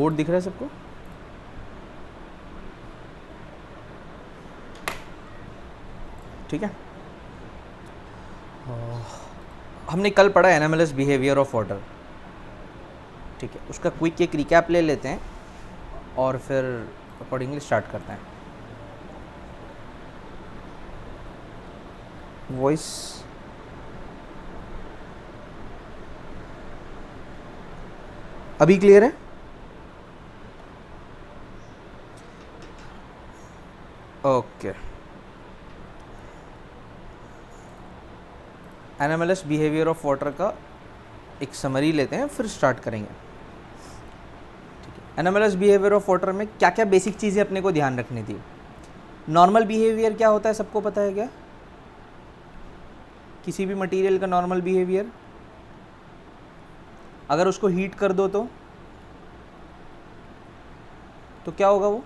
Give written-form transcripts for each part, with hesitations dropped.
Board दिख रहा है सबको? ठीक है। हमने कल पढ़ा एनामलस बिहेवियर ऑफ वाटर। ठीक है, उसका क्विक एक रिकैप ले लेते हैं और फिर अकॉर्डिंगली स्टार्ट करते हैं। वॉइस अभी क्लियर है? Okay. Anomalous behaviour of water का एक समरी लेते हैं, फिर स्टार्ट करेंगे। ठीक है, एनामलस बिहेवियर ऑफ वाटर में क्या क्या बेसिक चीज़ें अपने को ध्यान रखनी थी। नॉर्मल बिहेवियर क्या होता है, सबको पता है क्या? किसी भी मटेरियल का नॉर्मल बिहेवियर, अगर उसको हीट कर दो तो क्या होगा वो?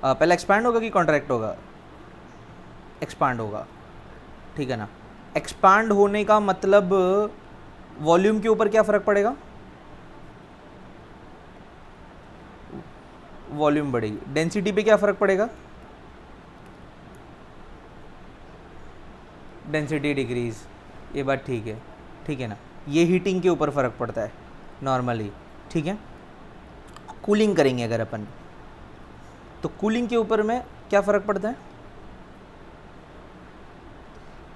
पहले एक्सपैंड होगा कि कॉन्ट्रैक्ट होगा? एक्सपांड होगा, ठीक है ना। एक्सपांड होने का मतलब वॉल्यूम के ऊपर क्या फ़र्क पड़ेगा? वॉल्यूम बढ़ेगी। डेंसिटी पे क्या फ़र्क पड़ेगा? Density decrease. ये बात ठीक है ना। ये हीटिंग के ऊपर फ़र्क पड़ता है नॉर्मली, ठीक है। कूलिंग करेंगे अगर अपन, तो कूलिंग के ऊपर में क्या फ़र्क पड़ता है?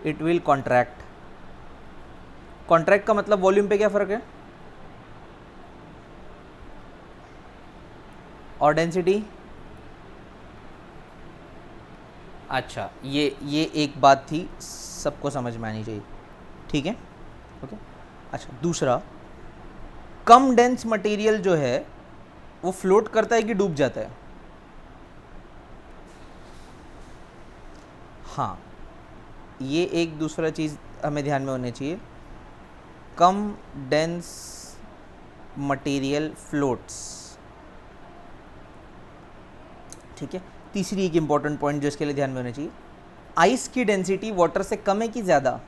It will contract. कॉन्ट्रैक्ट का मतलब वॉल्यूम पे क्या फ़र्क है? और डेंसिटी? अच्छा, ये एक बात थी, सबको समझ में आनी चाहिए, ठीक है, ओके। अच्छा, दूसरा, कम डेंस मटेरियल जो है वो फ्लोट करता है कि डूब जाता है? हाँ, ये एक दूसरा चीज़ हमें ध्यान में होनी चाहिए। कम डेंस मटेरियल फ्लोट्स, ठीक है। तीसरी एक इम्पॉर्टेंट पॉइंट जो इसके लिए ध्यान में होना चाहिए, आइस की डेंसिटी वाटर से कम है कि ज़्यादा?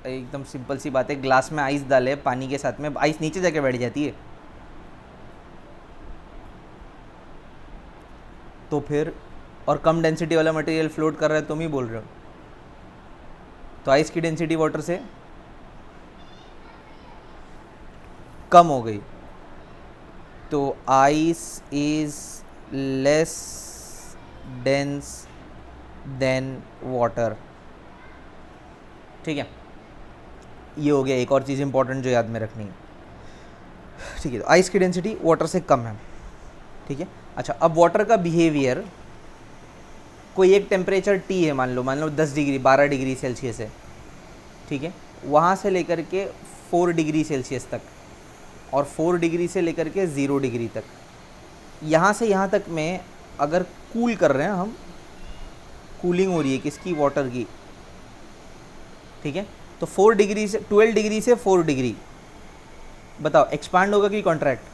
एकदम सिंपल सी बात है, ग्लास में आइस डाले पानी के साथ में, आइस नीचे जाके बैठ जाती है, तो फिर, और कम डेंसिटी वाला मटेरियल फ्लोट कर रहा है, तुम ही बोल रहे हो, तो आइस की डेंसिटी वाटर से कम हो गई, तो ice is less dense then water, ठीक है। ये हो गया एक और चीज़ इंपॉर्टेंट जो याद में रखनी है, ठीक है। तो आइस की डेंसिटी वाटर से कम है, ठीक है। अच्छा, अब वाटर का बिहेवियर, कोई एक टेम्परेचर टी है, मान लो 10 डिग्री 12 डिग्री सेल्सियस है, ठीक है। वहाँ से लेकर के 4 डिग्री सेल्सियस तक, और 4 डिग्री से लेकर के 0 डिग्री तक, यहाँ से यहाँ तक में अगर कूल कर रहे हैं हम, कूलिंग हो रही है किसकी? वाटर की, ठीक है। तो 4 डिग्री से 12 डिग्री से 4 डिग्री, बताओ एक्सपांड होगा कि कॉन्ट्रैक्ट?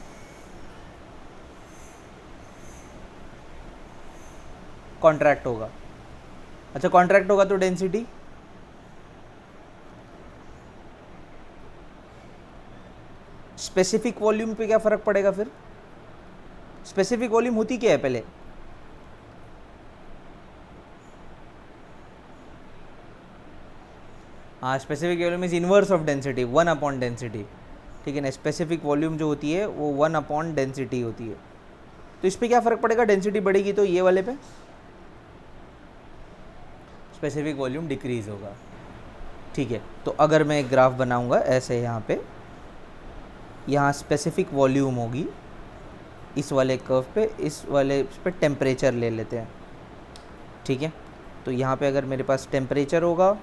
कॉन्ट्रैक्ट होगा। अच्छा, कॉन्ट्रैक्ट होगा तो डेंसिटी? स्पेसिफिक वॉल्यूम पे क्या फ़र्क पड़ेगा फिर? स्पेसिफिक वॉल्यूम होती क्या है पहले? हाँ, specific volume is inverse of density, 1 upon density, ठीक है ना। स्पेसिफिक वॉल्यूम जो होती है वो 1 अपॉन डेंसिटी होती है। तो इस पर क्या फ़र्क पड़ेगा? डेंसिटी बढ़ेगी तो ये वाले पे स्पेसिफिक वॉल्यूम डिक्रीज़ होगा, ठीक है। तो अगर मैं एक ग्राफ बनाऊंगा ऐसे, यहाँ पे, यहाँ स्पेसिफिक वॉल्यूम होगी इस वाले कर्व पे, इस वाले पे टेम्परेचर ले लेते हैं, ठीक है। तो यहाँ पे अगर मेरे पास टेम्परेचर होगा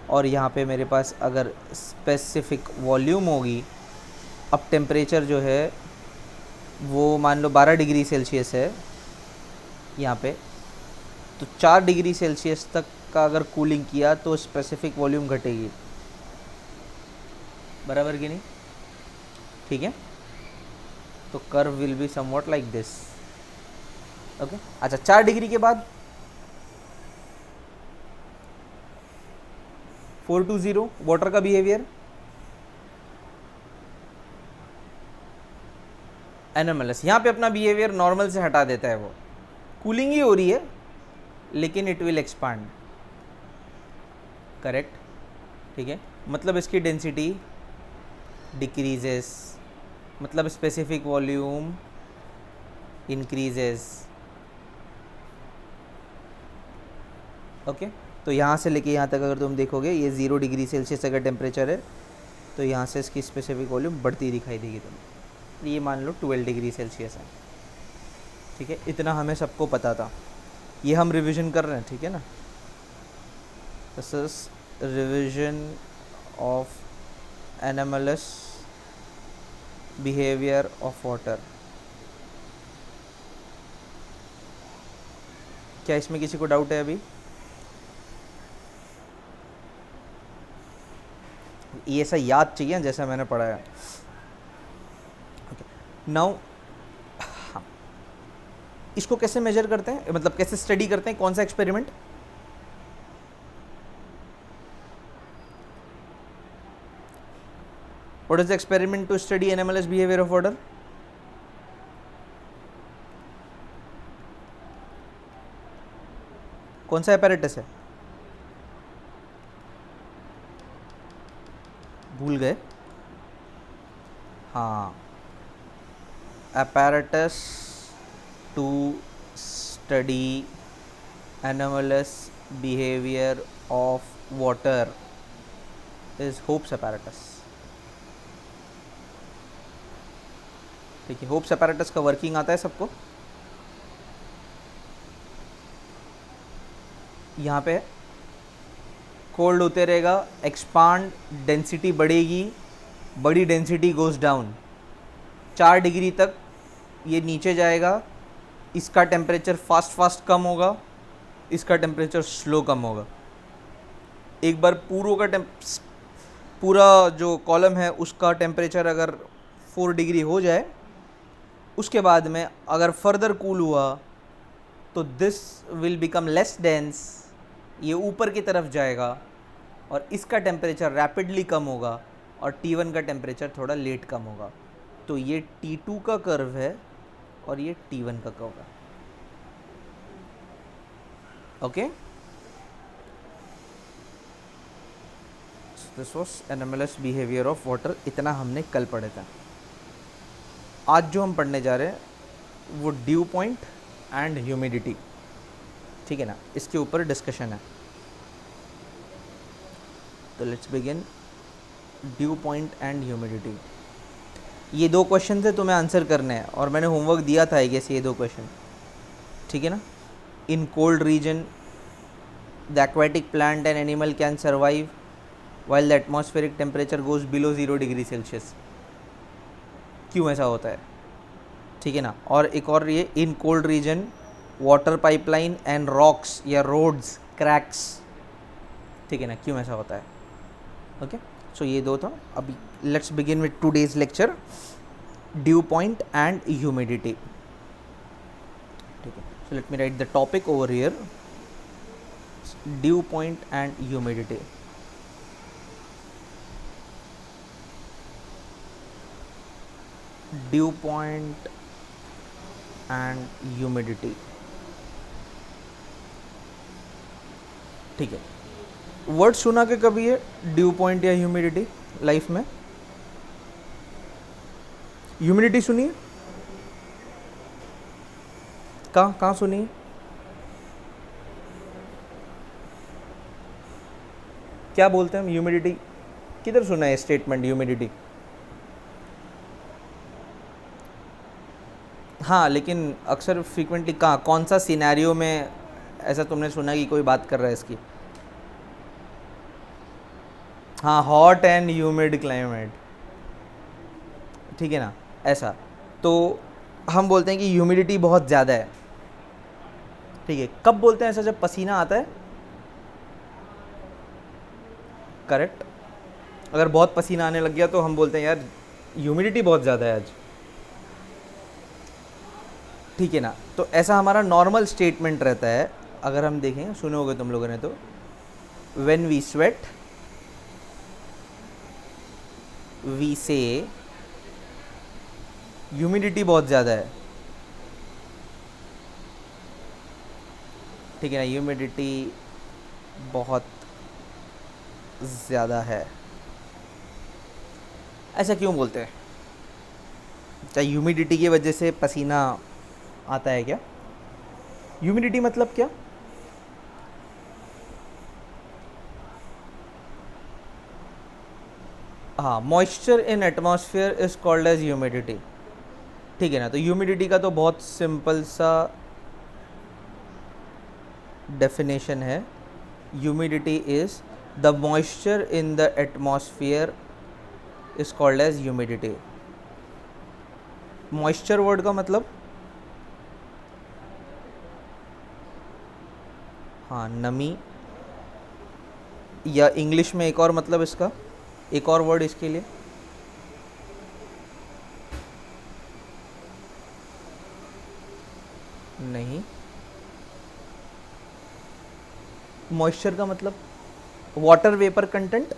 और यहाँ पे मेरे पास अगर स्पेसिफिक वॉल्यूम होगी, अब टेम्परेचर जो है वो मान लो 12 डिग्री सेल्सियस है यहाँ पे, तो 4 डिग्री सेल्सियस तक का अगर कूलिंग किया तो स्पेसिफिक वॉल्यूम घटेगी, बराबर कि नहीं? ठीक है। तो curve will be somewhat like this, okay अच्छा 4 डिग्री के बाद 420 वाटर का बिहेवियर एनएमएलएस यहाँ पे अपना बिहेवियर नॉर्मल से हटा देता है, वो कूलिंग ही हो रही है लेकिन इट विल एक्सपांड, करेक्ट, ठीक है, मतलब इसकी डेंसिटी डिक्रीजेस, मतलब स्पेसिफिक वॉल्यूम इंक्रीजेस। ओके तो यहाँ से लेके यहाँ तक अगर तुम देखोगे ये 0 डिग्री सेल्सियस अगर टेम्परेचर है तो यहाँ से इसकी स्पेसिफिक वॉल्यूम बढ़ती दिखाई देगी तुम्हें। ये मान लो 12 डिग्री सेल्सियस है, ठीक है, इतना हमें सबको पता था, ये हम रिवीजन कर रहे हैं, ठीक है ना। This is revision of anomalous behaviour of water. क्या इसमें किसी को डाउट है अभी? ये ऐसा याद चाहिए जैसा मैंने पढ़ाया। नाउ इसको कैसे मेजर करते हैं, मतलब कैसे स्टडी करते हैं, कौन सा experiment? What is the experiment to study anomalous behaviour of water? कौन सा apparatus है? भूल गए? हाँ, apparatus to study anomalous behavior of water is Hope's apparatus। ठीक है, होप्स apparatus का वर्किंग आता है सबको? यहाँ पे कोल्ड होते रहेगा, एक्सपांड, डेंसिटी बढ़ेगी, बड़ी डेंसिटी गोज डाउन, 4 डिग्री तक ये नीचे जाएगा, इसका टेम्परेचर फास्ट कम होगा, इसका टेम्परेचर स्लो कम होगा। एक बार पूरा जो कॉलम है उसका टेम्परेचर अगर 4 डिग्री हो जाए, उसके बाद में अगर फर्दर कूल हुआ तो this will become less dense, ये ऊपर की तरफ जाएगा और इसका टेम्परेचर रैपिडली कम होगा और T1 का टेम्परेचर थोड़ा लेट कम होगा। तो ये T2 का कर्व है और ये T1 का कर्व है। Okay, this was anomalous behaviour of water, इतना हमने कल पढ़े था। आज जो हम पढ़ने जा रहे हैं वो ड्यू पॉइंट एंड ह्यूमिडिटी, ठीक है ना, इसके ऊपर डिस्कशन है। तो let's begin, due point and humidity. ये 2 क्वेश्चन थे, तुम्हें आंसर करने हैं और मैंने होमवर्क दिया था आई गेस ये 2 क्वेश्चन, ठीक है ना। In cold region the aquatic plant and animal can survive while the atmospheric temperature goes below 0 degree Celsius. क्यों ऐसा होता है, ठीक है ना। और एक और ये, in cold region water pipeline and rocks या रोड्स क्रैक्स, ठीक है ना, क्यों ऐसा होता है। ओके सो ये 2 था। अभी let's begin with today's lecture, due point and humidity, ठीक है। So let me right the topic over here, due point and humidity. Due point and humidity, ठीक है। वर्ड सुना के कभी है ड्यू पॉइंट या ह्यूमिडिटी लाइफ में? ह्यूमिडिटी सुनिए, कहाँ सुनिए? क्या बोलते हैं ह्यूमिडिटी, किधर सुना है स्टेटमेंट ह्यूमिडिटी? हाँ, लेकिन अक्सर फ्रीक्वेंटली कहाँ, कौन सा सिनेरियो में ऐसा तुमने सुना कि कोई बात कर रहा है इसकी? हाँ, हॉट एंड ह्यूमिड क्लाइमेट, ठीक है ना, ऐसा। तो हम बोलते हैं कि ह्यूमिडिटी बहुत ज़्यादा है, ठीक है। कब बोलते हैं ऐसा? जब पसीना आता है, करेक्ट। अगर बहुत पसीना आने लग गया तो हम बोलते हैं यार ह्यूमिडिटी बहुत ज़्यादा है आज। ठीक है ना। तो ऐसा हमारा नॉर्मल स्टेटमेंट रहता है। अगर हम देखें, सुने होगे तुम लोगों ने, तो व्हेन वी स्वेट वी से ह्यूमिडिटी बहुत ज़्यादा है, ठीक है ना, ह्यूमिडिटी बहुत ज़्यादा है। ऐसा क्यों बोलते हैं? क्या ह्यूमिडिटी की वजह से पसीना आता है क्या? ह्यूमिडिटी मतलब क्या? हाँ, moisture in atmosphere is called as humidity, ठीक है ना। तो ह्यूमिडिटी का तो बहुत सिंपल सा डेफिनेशन है। Humidity is the moisture in the atmosphere is called as humidity. Moisture word का मतलब, हाँ, नमी, या इंग्लिश में एक और मतलब इसका, एक और वर्ड इसके लिए, नहीं, मॉइस्चर का मतलब वाटर वेपर कंटेंट।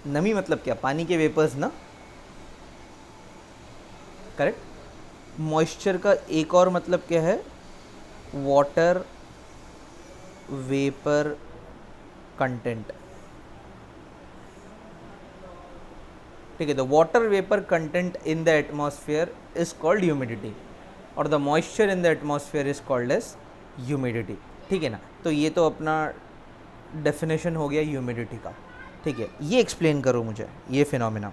नमी मतलब क्या? पानी के वेपर्स ना, करेक्ट। मॉइस्चर का एक और मतलब क्या है? वाटर वेपर कंटेंट, ठीक है। तो water vapour content in the atmosphere is called humidity, और the moisture in the atmosphere is called as humidity, ठीक है ना। तो ये तो अपना डेफिनेशन हो गया ह्यूमिडिटी का, ठीक है। ये एक्सप्लेन करो मुझे, ये फिनोमेना,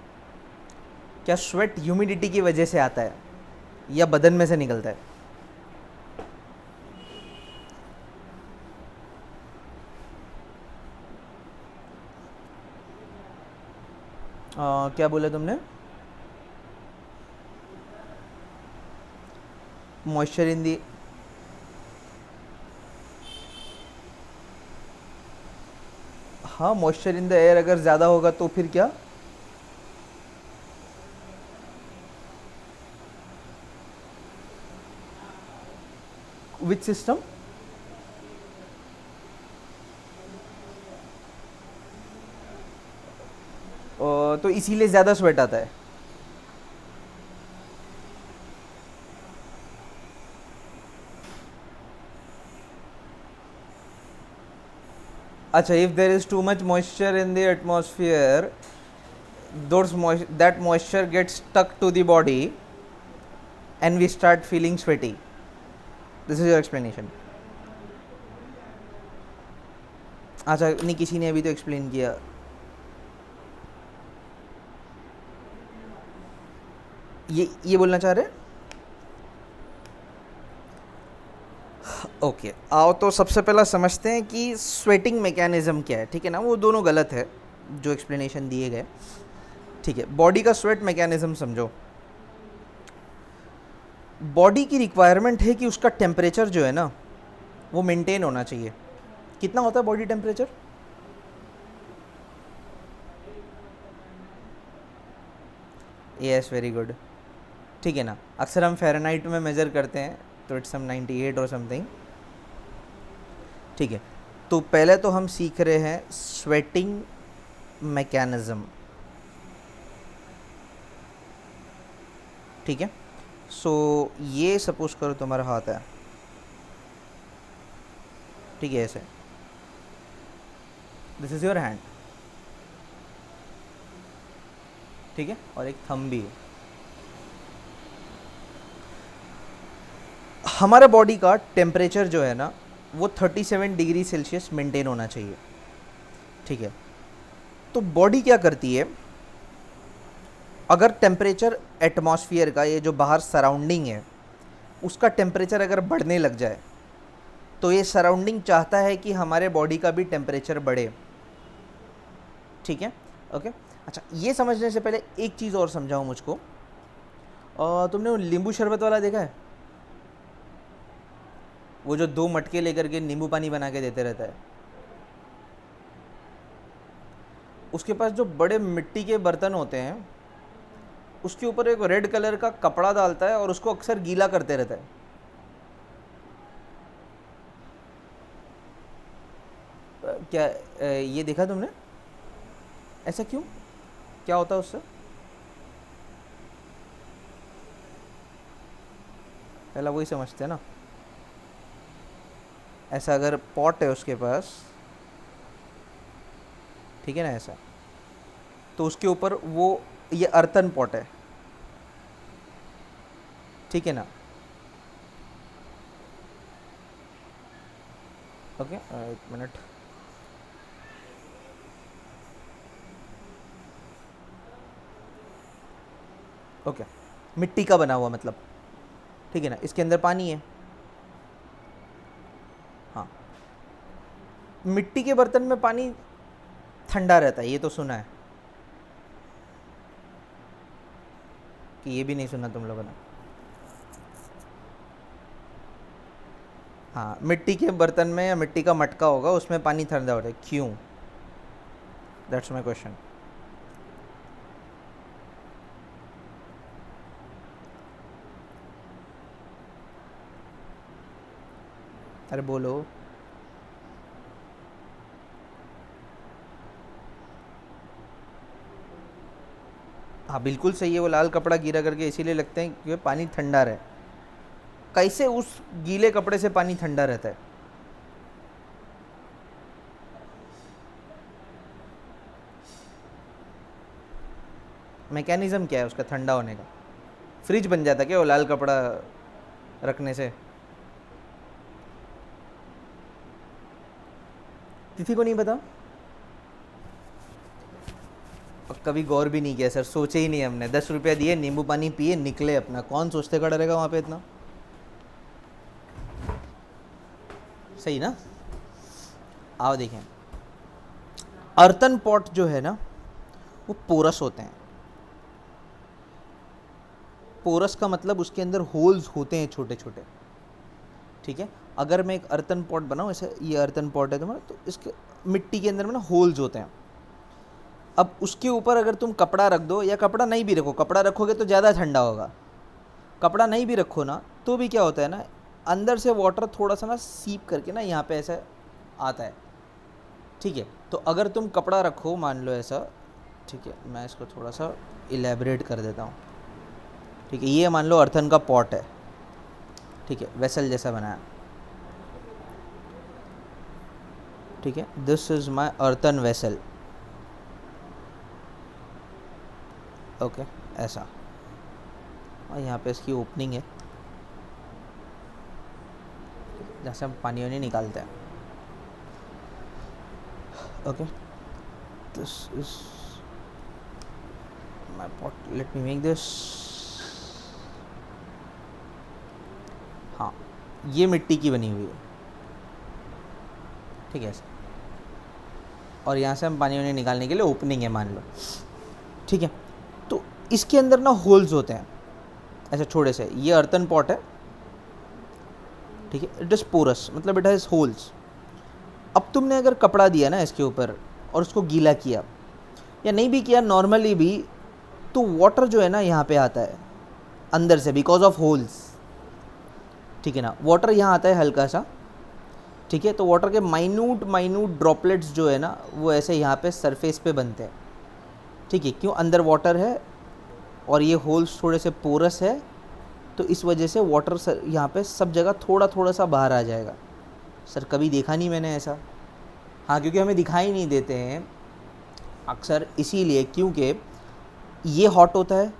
क्या स्वेट ह्यूमिडिटी की वजह से आता है या बदन में से निकलता है? क्या बोला तुमने? मॉइस्चर इन दी, हाँ, मॉइस्चर इन द एयर अगर ज़्यादा होगा तो फिर क्या? Which system? तो इसीलिए ज़्यादा स्वेट आता है। अच्छा, if there is too much moisture in the atmosphere, that moisture gets stuck to the body and we start feeling sweaty. This is your explanation. अच्छा, नहीं, किसी ने अभी तो एक्सप्लेन किया। ये बोलना चाह रहे हैं? ओके, आओ तो सबसे पहला समझते हैं कि स्वेटिंग मैकेनिज्म क्या है, ठीक है ना। वो दोनों गलत है जो एक्सप्लेनेशन दिए गए, ठीक है। बॉडी का स्वेट मैकेनिज्म समझो। बॉडी की रिक्वायरमेंट है कि उसका टेम्परेचर जो है ना, वो मेंटेन होना चाहिए। कितना होता है body temperature? Yes, very good, ठीक है ना। अक्सर हम फ़ारेनहाइट में मेज़र करते हैं, तो इट्स सम 98 और समथिंग, ठीक है। तो पहले तो हम सीख रहे हैं स्वेटिंग मैकेनिज्म, ठीक है। सो ये सपोज करो तुम्हारा हाथ है, ठीक है, ऐसे, दिस इज़ योर हैंड, ठीक है, और एक थंब भी है। हमारे बॉडी का टेम्परेचर जो है ना, वो 37 डिग्री सेल्सियस मेंटेन होना चाहिए, ठीक है। तो बॉडी क्या करती है, अगर टेम्परेचर एटमॉस्फेयर का, ये जो बाहर सराउंडिंग है, उसका टेम्परेचर अगर बढ़ने लग जाए, तो ये सराउंडिंग चाहता है कि हमारे बॉडी का भी टेम्परेचर बढ़े, ठीक है, ओके। अच्छा, ये समझने से पहले एक चीज़ और समझाओ मुझको। तुमने वो नींबू शरबत वाला देखा है? वो जो 2 मटके लेकर के नींबू पानी बना के देते रहता है, उसके पास जो बड़े मिट्टी के बर्तन होते हैं, उसके ऊपर एक रेड कलर का कपड़ा डालता है और उसको अक्सर गीला करते रहता है। क्या ये देखा तुमने? ऐसा क्यों? क्या होता है उससे? पहला वही समझते हैं ना। ऐसा अगर पॉट है उसके पास, ठीक है ना, ऐसा, तो उसके ऊपर वो, ये अर्थन पॉट है, ठीक है ना। ओके, एक मिनट। ओके, मिट्टी का बना हुआ मतलब, ठीक है ना, इसके अंदर पानी है। हाँ, मिट्टी के बर्तन में पानी ठंडा रहता है, ये तो सुना है। कि ये भी नहीं सुना तुम लोगों ने? हाँ, मिट्टी के बर्तन में या मिट्टी का मटका होगा, उसमें पानी ठंडा होता है, क्यों? That's my question. अरे बोलो। हाँ बिल्कुल सही है, वो लाल कपड़ा गीला करके इसीलिए लगते हैं कि पानी ठंडा रहे। कैसे उस गीले कपड़े से पानी ठंडा रहता है? मैकेनिज्म क्या है उसका ठंडा होने का? फ्रिज बन जाता क्या वो लाल कपड़ा रखने से? तिथि को नहीं पता? और कभी गौर भी नहीं किया सर, सोचे ही नहीं हमने। 10 रुपया दिए, नींबू पानी पिए, निकले अपना। कौन सोचते खड़ा रहेगा वहाँ पे इतना? सही ना? आओ देखें, अर्थन पॉट जो है ना, वो पोरस होते हैं। पोरस का मतलब उसके अंदर होल्स होते हैं छोटे छोटे, ठीक है। अगर मैं एक अर्थन पॉट बनाऊँ, ऐसे ये अर्थन पॉट है तुम्हारा, तो इसके मिट्टी के अंदर में ना होल्स होते हैं। अब उसके ऊपर अगर तुम कपड़ा रख दो, या कपड़ा नहीं भी रखो, कपड़ा रखोगे तो ज़्यादा ठंडा होगा। कपड़ा नहीं भी रखो ना, तो भी क्या होता है ना, अंदर से वाटर थोड़ा सा ना सीप करके ना यहाँ पे ऐसा आता है, ठीक है। तो अगर तुम कपड़ा रखो, मान लो ऐसा, ठीक है, मैं इसको थोड़ा सा इलेबरेट कर देता हूँ, ठीक है। ये मान लो अर्थन का पॉट है, ठीक है, वेसल जैसा बनाया, ठीक है। This is my earthen vessel, okay, ऐसा। और यहाँ पे इसकी ओपनिंग है जहाँ से हम पानी वानी निकालते हैं, okay. This is my pot, let me make this. हाँ, ये मिट्टी की बनी हुई है, ठीक है, ऐसा। और यहाँ से हम पानी वानी निकालने के लिए ओपनिंग है, मान लो, ठीक है। तो इसके अंदर ना होल्स होते हैं ऐसे छोटे से। ये अर्थन पॉट है, ठीक है, इट इज़ पोरस, मतलब इट हैज़ होल्स। अब तुमने अगर कपड़ा दिया ना इसके ऊपर और उसको गीला किया, या नहीं भी किया, नॉर्मली भी, तो वाटर जो है ना यहाँ पे आता है अंदर से, बिकॉज ऑफ होल्स, ठीक है ना। वाटर यहाँ आता है हल्का सा, ठीक है। तो वाटर के माइन्यूट माइन्यूट ड्रॉपलेट्स जो है ना, वो ऐसे यहाँ पे सरफेस पे बनते हैं, ठीक है। क्यों? अंदर वाटर है और ये होल्स थोड़े से पोरस है, तो इस वजह से वाटर सर यहाँ पे सब जगह थोड़ा थोड़ा सा बाहर आ जाएगा। सर कभी देखा नहीं मैंने ऐसा। हाँ, क्योंकि हमें दिखाई नहीं देते हैं अक्सर, इसीलिए, क्योंकि ये हॉट होता है,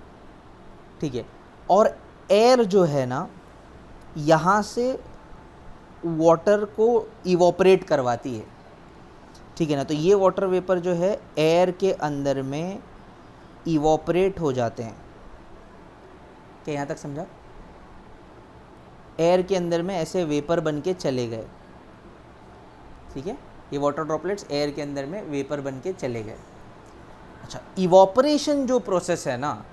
ठीक है, और एयर जो है ना यहाँ से वाटर को इवोपरेट करवाती है, ठीक है ना। तो ये वाटर वेपर जो है एयर के अंदर में इवोपरेट हो जाते हैं। क्या यहाँ तक समझा? एयर के अंदर में ऐसे वेपर बन के चले गए, ठीक है। ये वाटर ड्रॉपलेट्स एयर के अंदर में वेपर बन के चले गए। अच्छा, इवोपरेशन जो प्रोसेस है ना,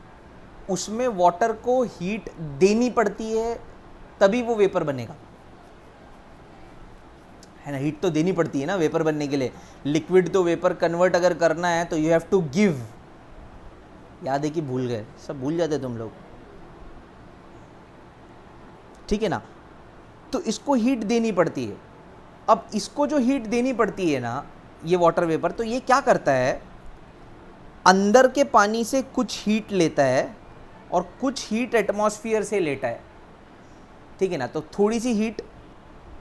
उसमें वाटर को हीट देनी पड़ती है, तभी वो वेपर बनेगा, है ना। हीट तो देनी पड़ती है ना वेपर बनने के लिए। लिक्विड तो वेपर कन्वर्ट अगर करना है तो यू हैव टू गिव याद है कि भूल गए? सब भूल जाते तुम लोग, ठीक है ना। तो इसको हीट देनी पड़ती है। अब इसको जो हीट देनी पड़ती है ना, ये वाटर वेपर, तो ये क्या करता है, अंदर के पानी से कुछ हीट लेता है और कुछ हीट एटमॉस्फेयर से लेता है, ठीक है ना। तो थोड़ी सी हीट,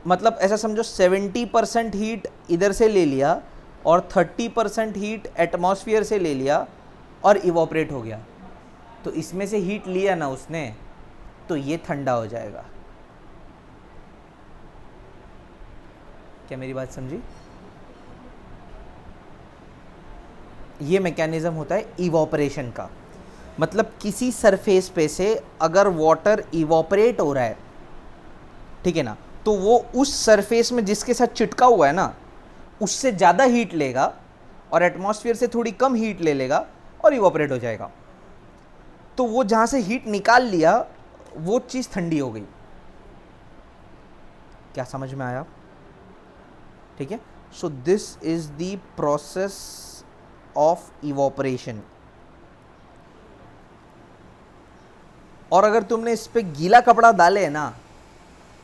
मतलब ऐसा समझो 70% हीट इधर से ले लिया और 30% हीट एटमॉस्फेयर से ले लिया और इवोपरेट हो गया। तो इसमें से हीट लिया ना उसने, तो ये ठंडा हो जाएगा। क्या मेरी बात समझी? ये मैकेनिज्म होता है इवोपरेशन का। मतलब किसी सरफेस पे से अगर वाटर इवोपरेट हो रहा है, ठीक है ना, तो वो उस सरफेस में जिसके साथ चिटका हुआ है ना, उससे ज़्यादा हीट लेगा और एटमॉस्फेयर से थोड़ी कम हीट ले लेगा और इवोपरेट हो जाएगा। तो वो जहाँ से हीट निकाल लिया, वो चीज़ ठंडी हो गई। क्या समझ में आया? ठीक है। So this is the process of evaporation. और अगर तुमने इस पे गीला कपड़ा डाले ना,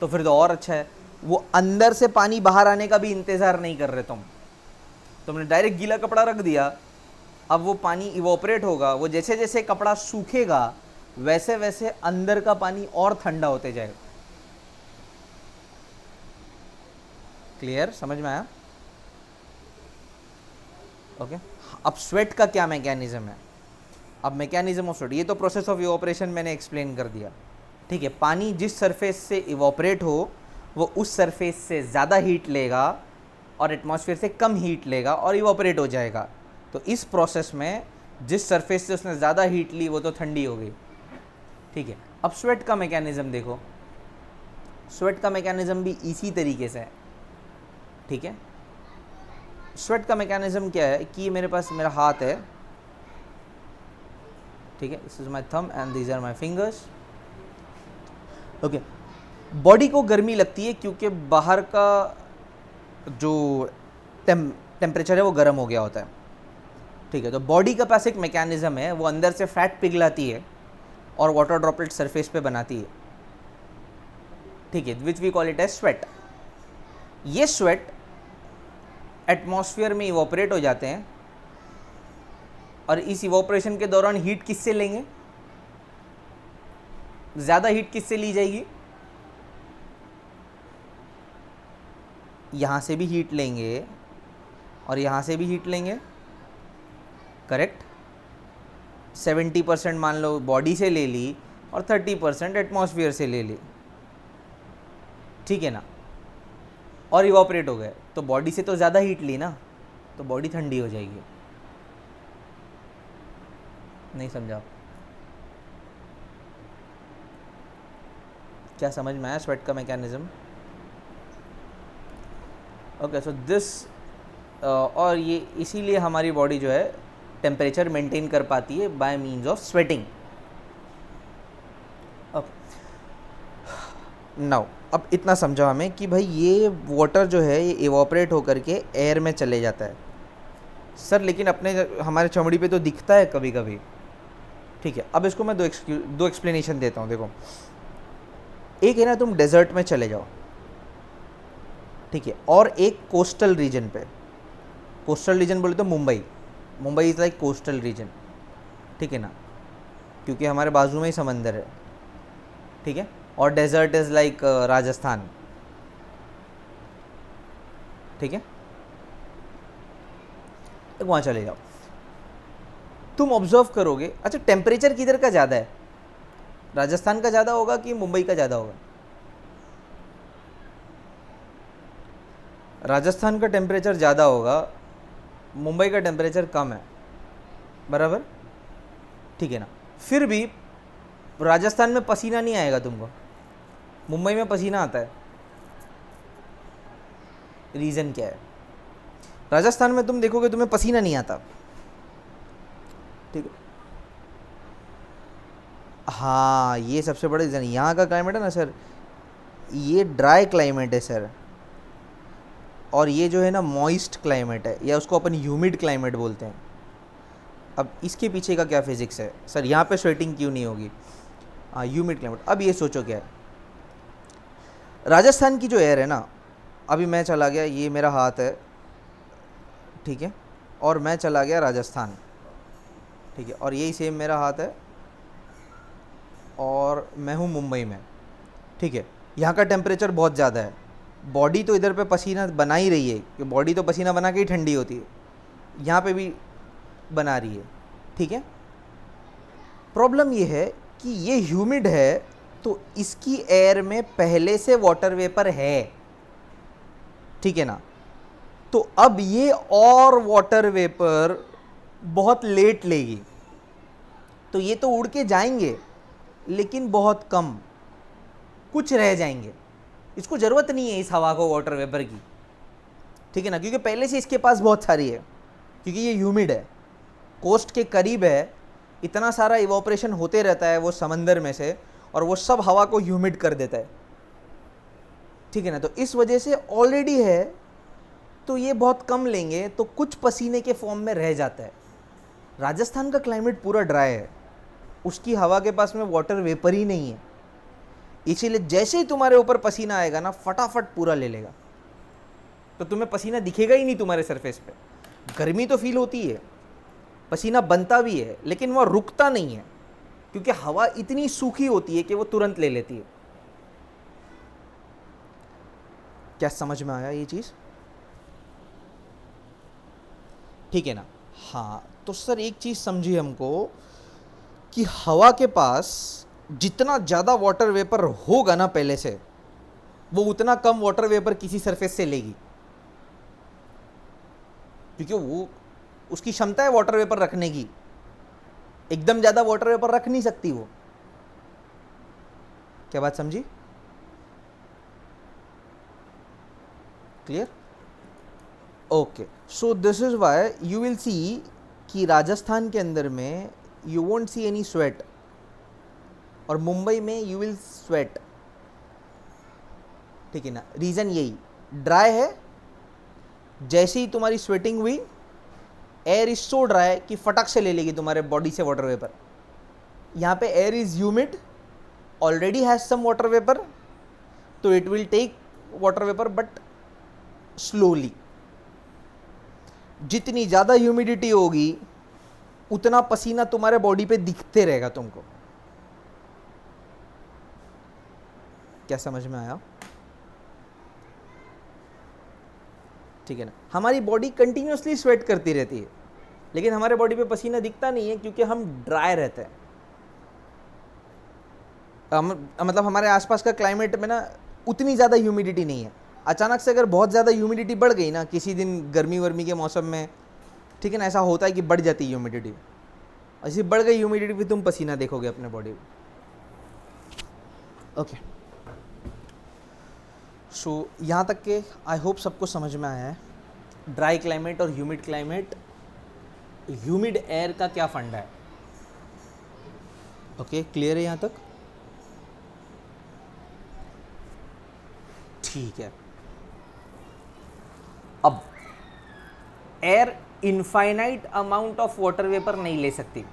तो फिर तो और अच्छा है। वो अंदर से पानी बाहर आने का भी इंतजार नहीं कर रहे तुमने डायरेक्ट गीला कपड़ा रख दिया। अब वो पानी इवोपरेट होगा, वो जैसे जैसे कपड़ा सूखेगा वैसे वैसे अंदर का पानी और ठंडा होते जाएगा। क्लियर? समझ में आया? ओके। अब स्वेट का क्या मैकेनिज्म है? अब मैकेनिज्म ऑफ स्वेट, ये तो प्रोसेस ऑफ इवोपरेशन मैंने एक्सप्लेन कर दिया, ठीक है। पानी जिस सरफेस से इवोपरेट हो, वो उस सरफेस से ज़्यादा हीट लेगा और एटमॉस्फेयर से कम हीट लेगा और इवोपरेट हो जाएगा। तो इस प्रोसेस में जिस सरफेस से उसने ज़्यादा हीट ली वो तो ठंडी हो गई, ठीक है। अब स्वेट का मैकेनिज्म देखो। स्वेट का मैकेनिज्म भी इसी तरीके से है, ठीक है। स्वेट का मैकेनिज्म क्या है कि मेरे पास मेरा हाथ है, ठीक है, this is my thumb and these are my fingers, okay. Body को गर्मी लगती है क्योंकि बाहर का जो टेम्परेचर है वो गर्म हो गया होता है, ठीक है। तो बॉडी का पास एक मैकेनिज्म है, वो अंदर से फैट पिघलाती है और वाटर ड्रॉपलेट सरफेस पे बनाती है, ठीक है, which we call it as sweat. ये स्वेट एटमॉस्फेयर में इवोपरेट हो जाते हैं और इस इवोपरेशन के दौरान हीट किससे लेंगे? ज़्यादा हीट किससे ली जाएगी? यहाँ से भी हीट लेंगे और यहाँ से भी हीट लेंगे, करेक्ट। 70% मान लो बॉडी से ले ली और 30% एटमॉस्फेयर से ले ली, ठीक है ना, और इवोपरेट हो गए। तो बॉडी से तो ज़्यादा हीट ली ना, तो बॉडी ठंडी हो जाएगी। नहीं समझा? क्या समझ में आया स्वेट का मैकेनिज्म? ओके, सो दिस, और ये इसीलिए हमारी बॉडी जो है टेम्परेचर मेंटेन कर पाती है bye means of sweating. Now अब इतना समझा हमें कि भाई ये वाटर जो है ये इवोपरेट होकर के एयर में चले जाता है। सर लेकिन अपने हमारे चमड़ी पे तो दिखता है कभी कभी, ठीक है। अब इसको मैं दो एक्सप्लेनेशन देता हूँ। देखो, एक है ना, तुम डेजर्ट में चले जाओ, ठीक है, और एक कोस्टल रीजन पे। कोस्टल रीजन बोले तो Mumbai is like coastal region, ठीक है ना, क्योंकि हमारे बाजू में ही समंदर है, ठीक है। और डेजर्ट इज़ लाइक राजस्थान, ठीक है। वहाँ चले जाओ, तुम ऑब्जर्व करोगे, अच्छा टेम्परेचर किधर का ज़्यादा है? राजस्थान का ज़्यादा होगा कि मुंबई का ज़्यादा होगा? राजस्थान का टेम्परेचर ज़्यादा होगा, मुंबई का टेम्परेचर कम है, बराबर, ठीक है ना। फिर भी राजस्थान में पसीना नहीं आएगा तुमको, मुंबई में पसीना आता है। रीज़न क्या है? राजस्थान में तुम देखोगे तुम्हें पसीना नहीं आता, ठीक है। हाँ, ये सबसे बड़ा रीज़न। यहाँ का क्लाइमेट है ना सर, ये ड्राई क्लाइमेट है सर, और ये जो है ना मॉइस्ट क्लाइमेट है, या उसको अपन ह्यूमिड क्लाइमेट बोलते हैं। अब इसके पीछे का क्या फिजिक्स है सर, यहाँ पे स्वेटिंग क्यों नहीं होगी? Humid climate. अब ये सोचो क्या है, राजस्थान की जो एयर है ना, अभी मैं चला गया, ये मेरा हाथ है, ठीक है, और मैं चला गया राजस्थान, ठीक है, और यही सेम मेरा हाथ है और मैं हूँ मुंबई में, ठीक है। यहाँ का टेम्परेचर बहुत ज़्यादा है, बॉडी तो इधर पे पसीना बना ही रही है, कि बॉडी तो पसीना बना के ही ठंडी होती है, यहाँ पे भी बना रही है, ठीक है। प्रॉब्लम ये है कि ये ह्यूमिड है, तो इसकी एयर में पहले से वाटर वेपर है, ठीक है ना। तो अब ये और वाटर वेपर बहुत लेट लेगी, तो ये तो उड़ के जाएंगे लेकिन बहुत कम, कुछ रह जाएंगे, इसको ज़रूरत नहीं है इस हवा को वाटर वेपर की, ठीक है ना, क्योंकि पहले से इसके पास बहुत सारी है, क्योंकि ये ह्यूमिड है, कोस्ट के करीब है, इतना सारा इवोपरेशन होते रहता है वो समंदर में से, और वो सब हवा को ह्यूमिड कर देता है, ठीक है ना। तो इस वजह से ऑलरेडी है, तो ये बहुत कम लेंगे, तो कुछ पसीने के फॉर्म में रह जाता है। राजस्थान का क्लाइमेट पूरा ड्राई है, उसकी हवा के पास में वाटर वेपर ही नहीं है, इसीलिए जैसे ही तुम्हारे ऊपर पसीना आएगा ना, फटाफट पूरा ले लेगा, तो तुम्हें पसीना दिखेगा ही नहीं तुम्हारे सरफेस पे। गर्मी तो फील होती है, पसीना बनता भी है, लेकिन वह रुकता नहीं है, क्योंकि हवा इतनी सूखी होती है कि वो तुरंत ले लेती है। क्या समझ में आया ये चीज़? ठीक है ना। हाँ, तो सर एक चीज़ समझिए हमको, कि हवा के पास जितना ज़्यादा वाटर वेपर होगा ना पहले से, वो उतना कम वाटर वेपर किसी सरफेस से लेगी, क्योंकि वो उसकी क्षमता है वाटर वेपर रखने की, एकदम ज़्यादा वाटर वेपर रख नहीं सकती वो। क्या बात समझी? Clear? Okay, so this is why you will see कि राजस्थान के अंदर में you won't see any sweat, और मुंबई में यू विल स्वेट, ठीक है ना। रीज़न यही, ड्राई है, जैसे ही तुम्हारी स्वेटिंग हुई, एयर इज सो ड्राई कि फटक से ले लेगी तुम्हारे बॉडी से वाटर वेपर। यहाँ पे air is humid, already has some water vapour, तो it will take water vapour but slowly. जितनी ज़्यादा ह्यूमिडिटी होगी, उतना पसीना तुम्हारे बॉडी पे दिखते रहेगा तुमको। क्या समझ में आया? ठीक है ना। हमारी बॉडी कंटिन्यूसली स्वेट करती रहती है, लेकिन हमारे बॉडी पे पसीना दिखता नहीं है, क्योंकि हम ड्राई रहते हैं। मतलब हमारे आसपास का क्लाइमेट में ना उतनी ज़्यादा ह्यूमिडिटी नहीं है। अचानक से अगर बहुत ज़्यादा ह्यूमिडिटी बढ़ गई ना, किसी दिन गर्मी वर्मी के मौसम में, ठीक है ना, ऐसा होता है कि बढ़ जाती है ह्यूमिडिटी, ऐसी बढ़ गई ह्यूमिडिटी भी तुम पसीना देखोगे अपने बॉडी में। ओके, सो यहाँ तक के आई होप सबको समझ में आया है ड्राई क्लाइमेट और ह्यूमिड क्लाइमेट, ह्यूमिड एयर का क्या फंडा है। ओके, क्लियर है यहाँ तक? ठीक है। अब air infinite amount of water vapour नहीं ले सकती,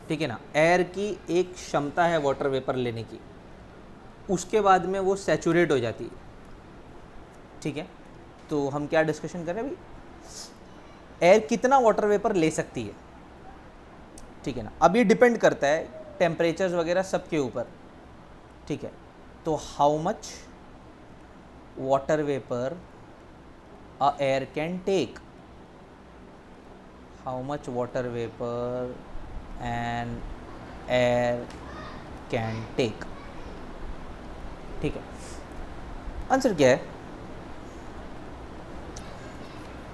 ठीक है ना। एयर की एक क्षमता है वाटर वेपर लेने की, उसके बाद में वो सैचुरेट हो जाती है, ठीक है। तो हम क्या डिस्कशन कर रहे हैं अभी, एयर कितना वाटर वेपर ले सकती है, ठीक है ना। अब ये डिपेंड करता है टेम्परेचर्स वगैरह सब के ऊपर, ठीक है। तो how much water vapour a air can take, how much water vapor an air can take, ठीक है। आंसर क्या है,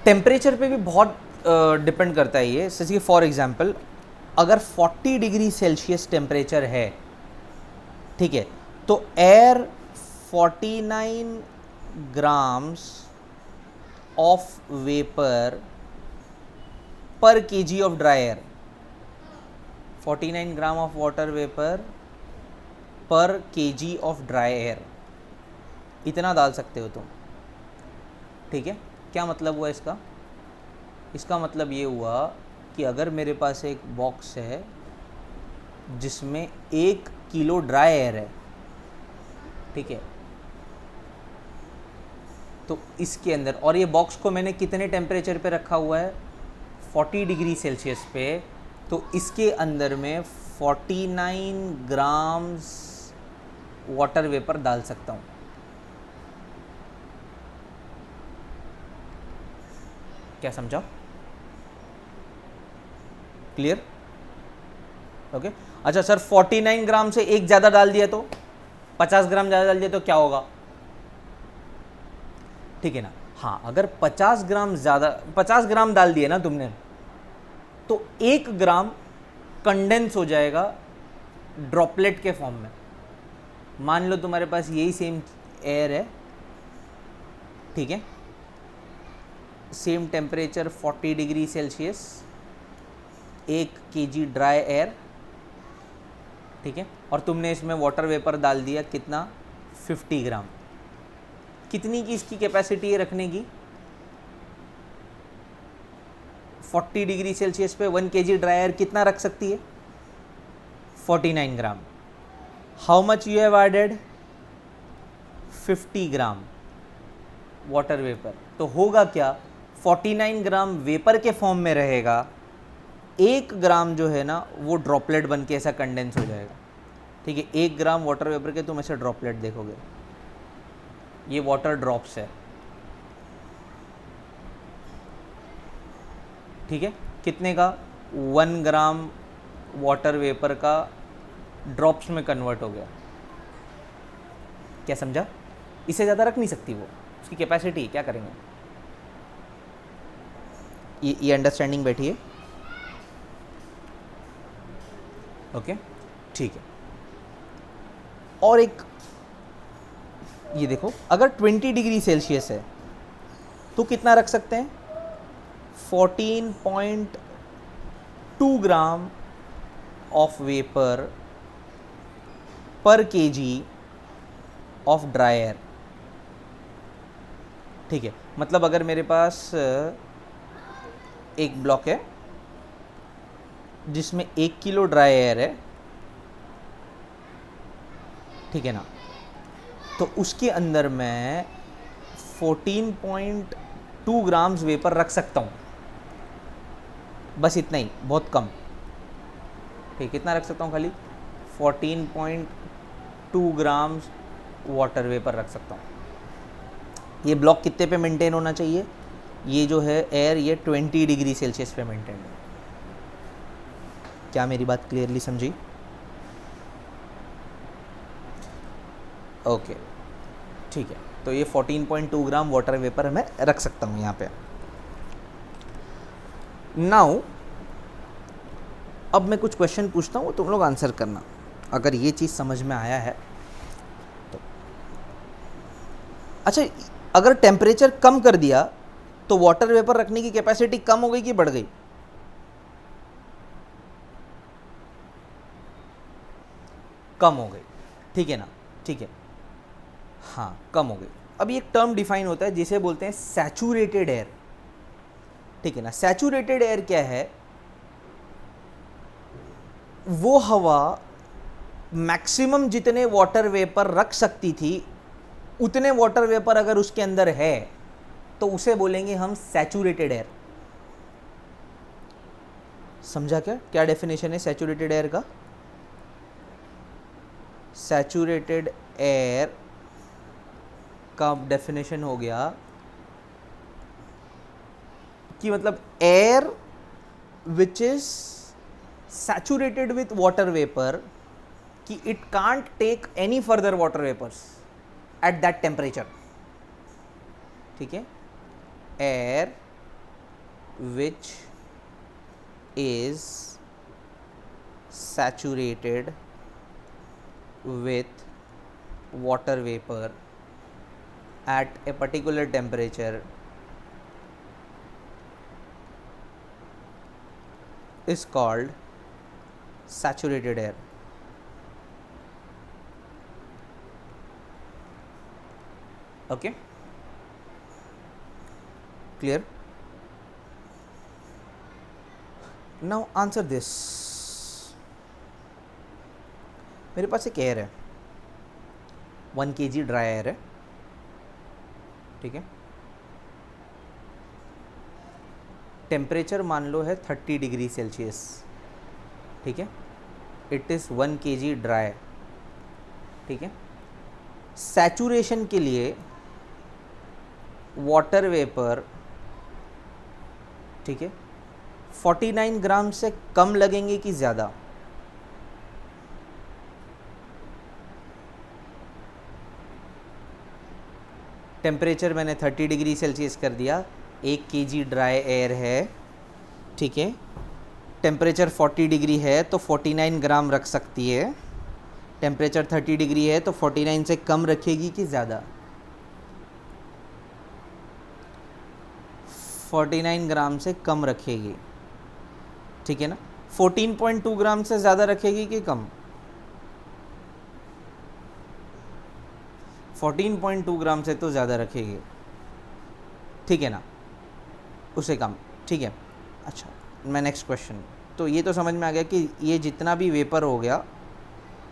टेम्परेचर पे भी बहुत डिपेंड करता है ये। जैसे फॉर एग्जांपल, अगर 40 डिग्री सेल्सियस टेम्परेचर है, ठीक है, तो एयर 49 ग्राम्स ऑफ वेपर पर KG of dry air, 49 gram of water vapour पर केजी ऑफ ड्राई एयर, इतना डाल सकते हो तुम, ठीक है। क्या मतलब हुआ इसका? इसका मतलब ये हुआ कि अगर मेरे पास एक बॉक्स है जिसमें 1 किलो ड्राई एयर है, ठीक है, तो इसके अंदर, और ये बॉक्स को मैंने कितने टेम्परेचर पे रखा हुआ है, 40 डिग्री सेल्सियस पे, तो इसके अंदर में 49 ग्राम्स वाटर वेपर डाल सकता हूँ। क्या समझा? क्लियर? ओके। अच्छा सर, 49 ग्राम से एक ज़्यादा डाल दिया तो 50 ग्राम ज़्यादा डाल दिया तो क्या होगा? ठीक है ना। हाँ, अगर 50 ग्राम ज़्यादा, 50 ग्राम डाल दिए ना तुमने, तो 1 ग्राम कंडेंस हो जाएगा ड्रॉपलेट के फॉर्म में। मान लो तुम्हारे पास यही सेम एयर है, ठीक है, same temperature 40 degree Celsius, 1 kg dry air, ठीक है, और तुमने इसमें वाटर वेपर डाल दिया कितना, 50 ग्राम। कितनी की इसकी कैपेसिटी है रखने की? 40 डिग्री सेल्सियस पे 1 kg ड्राई एयर कितना रख सकती है? 49 gram. How much you have added? 50 gram water vapour. तो होगा क्या, 49 ग्राम वेपर के फॉर्म में रहेगा, 1 ग्राम जो है ना वो ड्रॉपलेट बन के ऐसा कंडेंस हो जाएगा, ठीक है। 1 ग्राम वाटर वेपर के तुम ऐसे ड्रॉपलेट देखोगे, ये वाटर ड्रॉप्स है, ठीक है। कितने का? 1 ग्राम वाटर वेपर का ड्रॉप्स में कन्वर्ट हो गया। क्या समझा? इससे ज़्यादा रख नहीं सकती वो, उसकी कैपेसिटी, क्या करेंगे? ये अंडरस्टैंडिंग बैठी है? ओके, ठीक है। और एक ये देखो, अगर 20 डिग्री सेल्सियस है तो कितना रख सकते हैं? 14.2 ग्राम ऑफ वेपर पर kg ऑफ ड्राई एयर, ठीक है। मतलब अगर मेरे पास एक ब्लॉक है जिसमें 1 किलो ड्राई एयर है, ठीक है ना, तो उसके अंदर मैं 14.2 ग्राम्स वेपर रख सकता हूँ, बस इतना ही, बहुत कम, ठीक। कितना रख सकता हूँ? खाली 14.2 ग्राम्स वाटर वेपर रख सकता हूँ। ये ब्लॉक कितने पे मेंटेन होना चाहिए? ये जो है एयर, ये 20 डिग्री सेल्सियस पे मेंटेन है। क्या मेरी बात क्लियरली समझी? ओके, ठीक है। तो ये 14.2 ग्राम वाटर वेपर मैं रख सकता हूँ यहाँ पे। नाउ अब मैं कुछ क्वेश्चन पूछता हूँ, तुम लोग आंसर करना, अगर ये चीज़ समझ में आया है तो। अच्छा, अगर टेम्परेचर कम कर दिया तो वाटर वेपर रखने की कैपेसिटी कम हो गई कि बढ़ गई? कम हो गई, ठीक है ना, ठीक है, हाँ, कम हो गई। अब एक टर्म डिफाइन होता है जिसे बोलते हैं सैचुरेटेड एयर, ठीक है ना। सैचुरेटेड एयर क्या है? वो हवा मैक्सिमम जितने वाटर वेपर रख सकती थी उतने वाटर वेपर अगर उसके अंदर है तो उसे बोलेंगे हम सैचुरेटेड एयर। समझा? क्या क्या डेफिनेशन है सैचुरेटेड एयर का? सैचुरेटेड एयर का डेफिनेशन हो गया कि मतलब air which is saturated with water vapour, कि it can't take any further water vapours at that temperature, ठीक है। Air which is saturated with water vapor at a particular temperature is called saturated air. Okay, clear? Now answer this. मेरे पास एक air है, 1 kg dry air है, ठीक है। Temperature मान लो है 30 डिग्री सेल्सियस, ठीक है। इट इज़ 1 kg ड्राई, ठीक है। सैचुरेशन के लिए वाटर वेपर, ठीक है, 49 ग्राम से कम लगेंगे कि ज़्यादा? टेम्परेचर मैंने 30 डिग्री सेल्सियस कर दिया, 1 kg ड्राई एयर है, ठीक है। टेम्परेचर 40 डिग्री है तो 49 ग्राम रख सकती है। टेम्परेचर 30 डिग्री है तो 49 से कम रखेगी कि ज़्यादा? 49 ग्राम से कम रखेगी, ठीक है ना। 14.2 ग्राम से ज़्यादा रखेगी कि कम? 14.2 ग्राम से तो ज़्यादा रखेगी, ठीक है ना, उसे कम, ठीक है। अच्छा, मैं नेक्स्ट क्वेश्चन। तो ये तो समझ में आ गया कि ये जितना भी वेपर हो गया,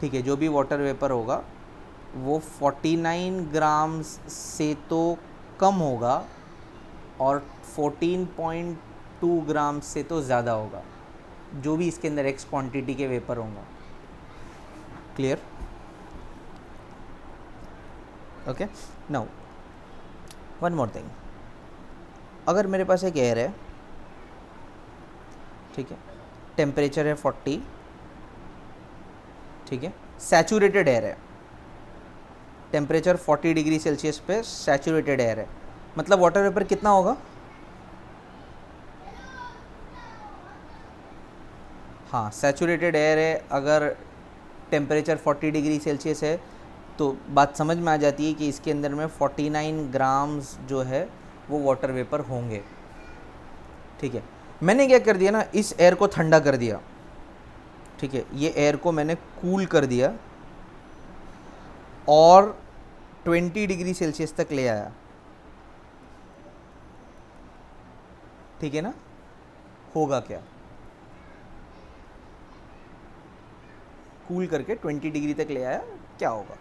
ठीक है, जो भी वाटर वेपर होगा वो 49 ग्राम से तो कम होगा और 14.2 ग्राम से तो ज़्यादा होगा, जो भी इसके अंदर एक्स क्वांटिटी के वेपर होंगे। Clear? Okay. Now one more thing, अगर मेरे पास एक एयर है, ठीक है, टेम्परेचर है 40, ठीक है, सैचुरेटेड एयर है, टेम्परेचर 40 डिग्री सेल्सियस पे सैचुरेटेड एयर है, मतलब वाटर वेपर कितना होगा? हाँ, सैचुरेटेड एयर है, अगर टेम्परेचर 40 डिग्री सेल्सियस है तो बात समझ में आ जाती है कि इसके अंदर में 49 ग्राम्स जो है वो वाटर वेपर होंगे, ठीक है। मैंने क्या कर दिया ना, इस एयर को ठंडा कर दिया, ठीक है, ये एयर को मैंने कूल कर दिया और 20 डिग्री सेल्सियस तक ले आया, ठीक है ना। होगा क्या? कूल करके 20 डिग्री तक ले आया, क्या होगा?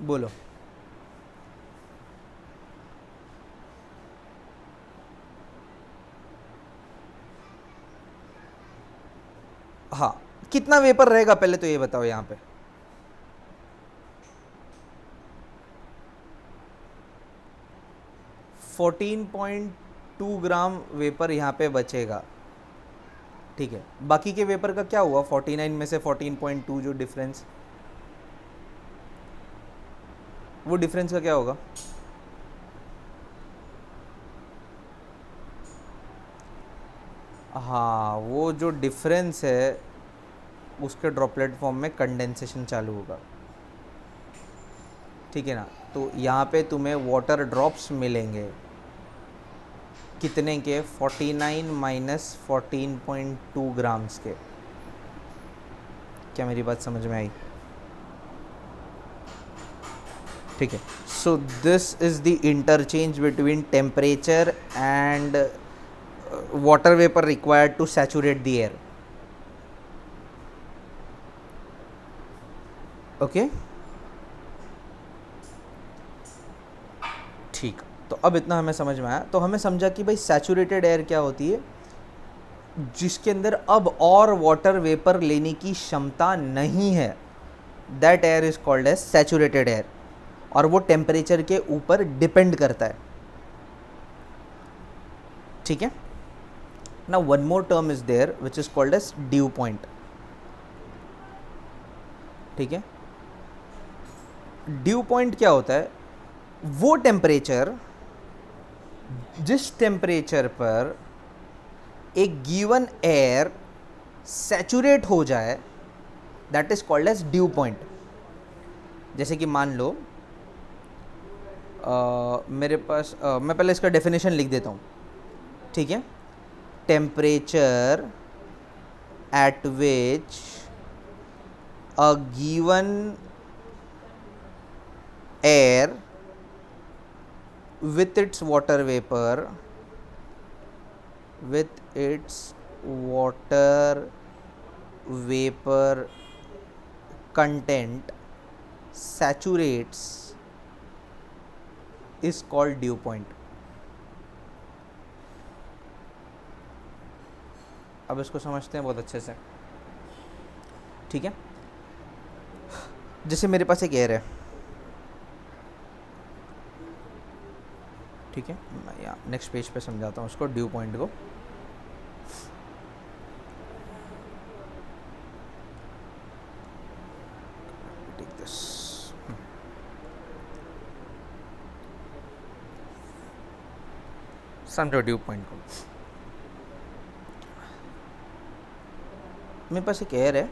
बोलो। हाँ, कितना वेपर रहेगा पहले तो ये बताओ यहाँ पे। 14.2 ग्राम वेपर यहाँ पे बचेगा, ठीक है। बाकी के वेपर का क्या हुआ? 49 में से 14.2 जो डिफरेंस, वो डिफरेंस का क्या होगा? हाँ, वो जो डिफरेंस है उसके ड्रॉपलेट फॉर्म में कंडेंसेशन चालू होगा, ठीक है ना। तो यहाँ पे तुम्हें वाटर ड्रॉप्स मिलेंगे, कितने के? 49 माइनस 14.2 ग्राम्स के। क्या मेरी बात समझ में आई? ठीक है। So this is the interchange between temperature and water vapour required to saturate the air. Okay, ठीक। तो अब इतना हमें समझ में आया, तो हमें समझा कि भाई सैचुरेटेड एयर क्या होती है, जिसके अंदर अब और वाटर वेपर लेने की क्षमता नहीं है, that air is called as saturated air, और वो टेम्परेचर के ऊपर डिपेंड करता है, ठीक है ना। One more term is there which is called as dew point, ठीक है। ड्यू पॉइंट क्या होता है? वो टेम्परेचर जिस टेम्परेचर पर एक गिवन एयर सैचुरेट हो जाए, that is called as dew point. जैसे कि मान लो मेरे पास मैं पहले इसका डेफिनेशन लिख देता हूँ, ठीक है। Temperature at which a given air with its water vapor content saturates is called dew point. अब इसको समझते हैं बहुत अच्छे से, ठीक है। जैसे मेरे पास एक एयर है, ठीक है, मैं यहाँ नेक्स्ट पेज पे समझाता हूँ उसको, ड्यू पॉइंट को। टेक दिस, समझो ड्यू पॉइंट को। मेरे पास एक एयर है,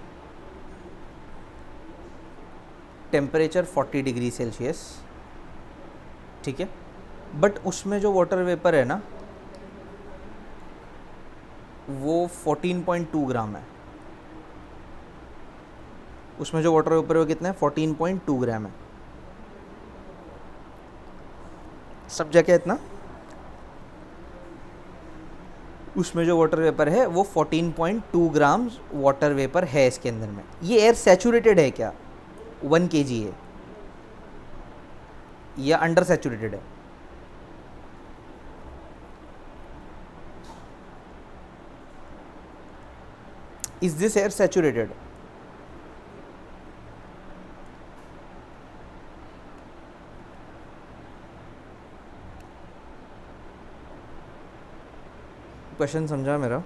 टेम्परेचर 40 डिग्री सेल्सियस, ठीक है, बट उसमें जो वाटर वेपर है ना वो 14.2 ग्राम है। उसमें जो वाटर वेपर है वो कितना है, 14.2 ग्राम है। सब जगह इतना, उसमें जो वाटर वेपर है वो 14.2 ग्राम वाटर वेपर है इसके अंदर में। ये एयर सैचुरेटेड है क्या, 1 kg है, या अंडर सैचुरेटेड है? Is this air saturated? Question समझा मेरा?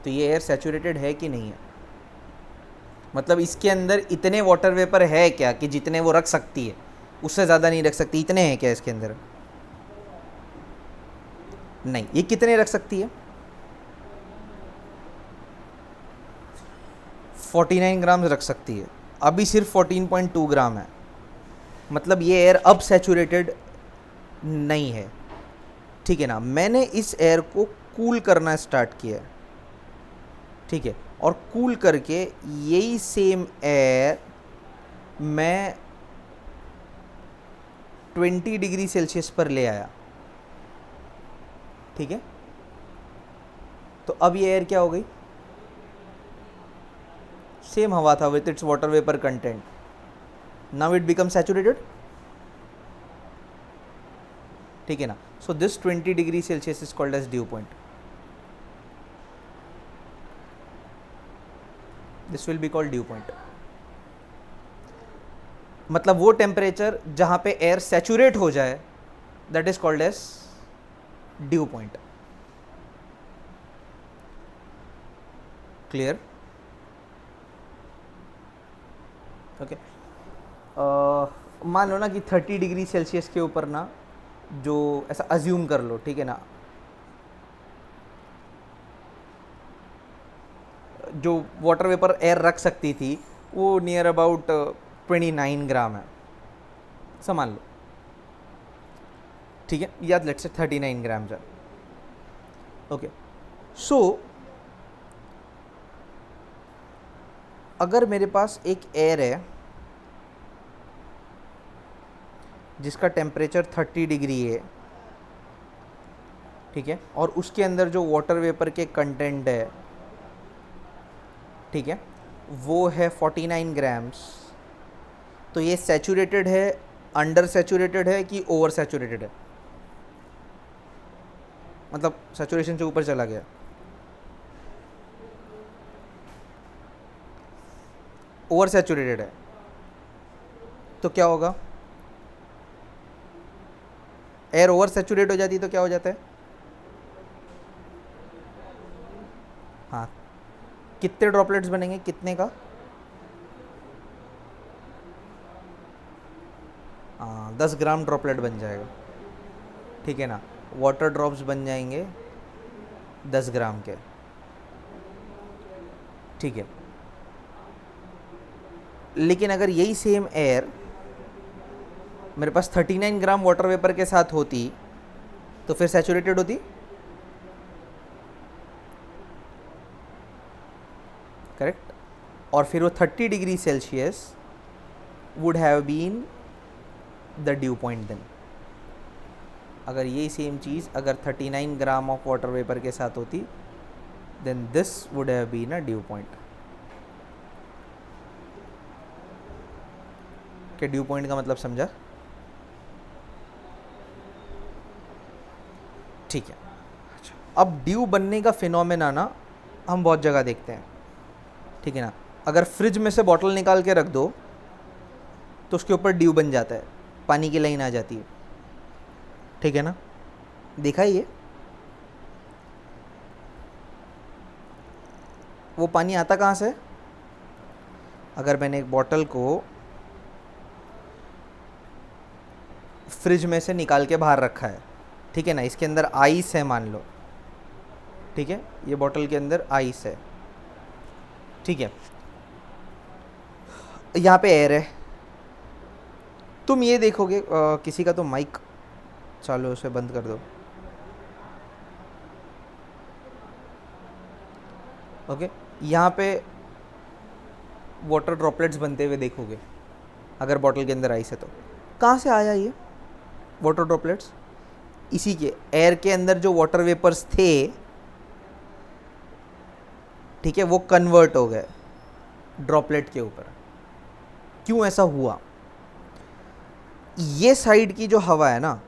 तो ये एयर सैचुरेटेड है कि नहीं है, मतलब इसके अंदर इतने वाटर वेपर है क्या कि जितने वो रख सकती है, उससे ज़्यादा नहीं रख सकती, इतने हैं क्या इसके अंदर? नहीं। ये कितने रख सकती है? 49 ग्राम रख सकती है, अभी सिर्फ 14.2 ग्राम है, मतलब ये एयर अब सैचुरेटेड नहीं है, ठीक है ना। मैंने इस एयर को कूल करना स्टार्ट किया, ठीक है, और कूल करके यही सेम एयर मैं 20 डिग्री सेल्सियस पर ले आया, ठीक है। तो अब ये एयर क्या हो गई, सेम हवा था with its water vapour content, now it become saturated, ठीक है ना। So this 20 degree Celsius is called as dew point. This will be called dew point, मतलब वो टेम्परेचर जहां पे एयर सैचुरेट हो जाए, that is called as dew point. Clear? Okay. मान लो ना कि 30 डिग्री सेल्सियस के ऊपर ना, जो ऐसा अज्यूम कर लो, ठीक है ना, जो वाटर वेपर एयर रख सकती थी वो नियर अबाउट 29 ग्राम है, संभाल लो, ठीक है, याद लेट्स से 39 ग्राम है। ओके, सो अगर मेरे पास एक एयर है जिसका टेम्परेचर 30 डिग्री है, ठीक है, और उसके अंदर जो वाटर वेपर के कंटेंट है, ठीक है, वो है 49 ग्राम्स, तो ये सैचुरेटेड है, अंडर सैचुरेटेड है कि ओवर सैचुरेटेड है? मतलब सैचुरेशन से ऊपर चला गया, ओवर सैचुरेटेड है, तो क्या होगा? एयर ओवर सैचुरेट हो जाती है तो क्या हो जाता है? हाँ, कितने ड्रॉपलेट्स बनेंगे, कितने का? हाँ, 10 ग्राम ड्रॉपलेट बन जाएगा, ठीक है ना। वाटर ड्रॉप्स बन जाएंगे 10 ग्राम के, ठीक है। लेकिन अगर यही सेम एयर मेरे पास 39 ग्राम वाटर वेपर के साथ होती तो फिर सैचुरेटेड होती? करेक्ट। और फिर वो 30 degree Celsius would have been the dew point then. अगर ये सेम चीज़ अगर 39 ग्राम ऑफ वाटर वेपर के साथ होती, then this would have been a dew point. क्या ड्यू पॉइंट का मतलब समझा? ठीक है। अब ड्यू बनने का फिनोमेना ना हम बहुत जगह देखते हैं, ठीक है ना। अगर फ्रिज में से बॉटल निकाल के रख दो तो उसके ऊपर ड्यू बन जाता है, पानी की लाइन आ जाती है, ठीक है ना। देखा ही है, वो पानी आता कहाँ से? अगर मैंने एक बॉटल को फ्रिज में से निकाल के बाहर रखा है, ठीक है ना, इसके अंदर आइस है मान लो, ठीक है, ये बॉटल के अंदर आइस है, ठीक है, यहाँ पे एयर है। तुम ये देखोगे किसी का तो माइक चालू है, उसे बंद कर दो। ओके, यहाँ पे वाटर ड्रॉपलेट्स बनते हुए देखोगे अगर बॉटल के अंदर आइस है तो। कहाँ से आया ये वाटर ड्रॉपलेट्स? इसी के एयर के अंदर जो वाटर वेपर्स थे, ठीक है, वो कन्वर्ट हो गए ड्रॉपलेट के ऊपर। क्यों ऐसा हुआ? ये साइड की जो हवा है ना,